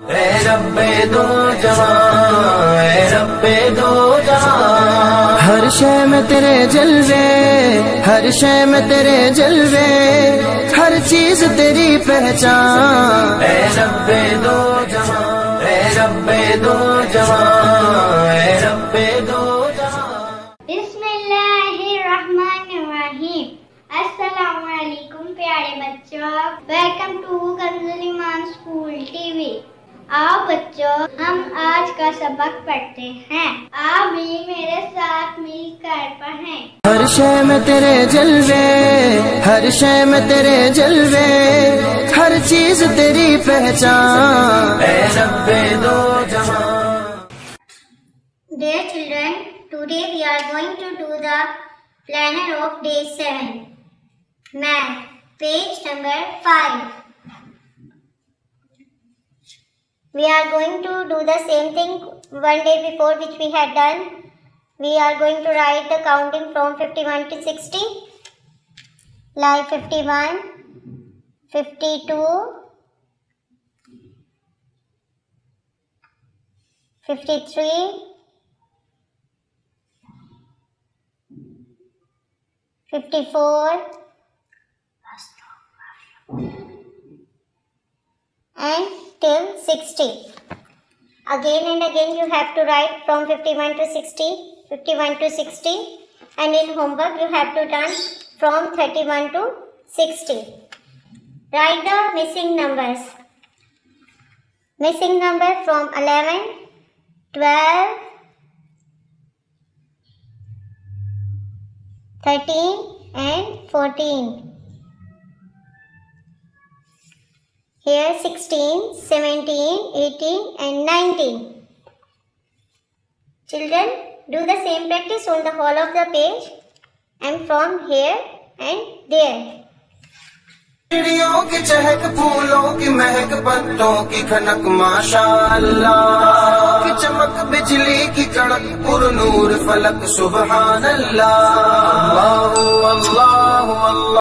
रब्बे दो जहां, रब्बे दो जहां। हर शय में तेरे जलवे, हर शय में तेरे जलवे, हर चीज तेरी पहचान। रब्बे दो जहां, रब्बे दो जहां, रब्बे दो जहां। बिस्मिल्लाहिर्रहमानिर्रहीम। अस्सलामुअलैकुम प्यारे बच्चों, welcome to Kanzul Iman school TV. आओ बच्चों, हम आज का सबक पढ़ते हैं। आप भी मेरे साथ मिलकर पढ़ें। हर शय में तेरे जलवे, हर शय में तेरे जलवे, हर चीज तेरी पहचान। रब्बे दो जहां। Dear children, today we are going to do the planner of day 7. Math, page number 5. We are going to do the same thing one day before which we had done. We are going to write the counting from 51 to 60. Like 51, 52, 53, 54, and till 60. Again and again you have to write from 51 to 60, 51 to 60, and in homework you have to done from 31 to 60. Write the missing numbers. Missing number from 11, 12, 13 and 14. Here 16, 17, 18 and 19. Children, do the same practice on the whole of the page and from here and there. चिड़ियों की चहक, फूलों की महक, पत्तों की खनक, माशाअल्लाह की चमक, बिजली की कड़क, पुरनूर फलक, सुबहान अल्लाह। अल्लाह अल्लाह अल्लाह।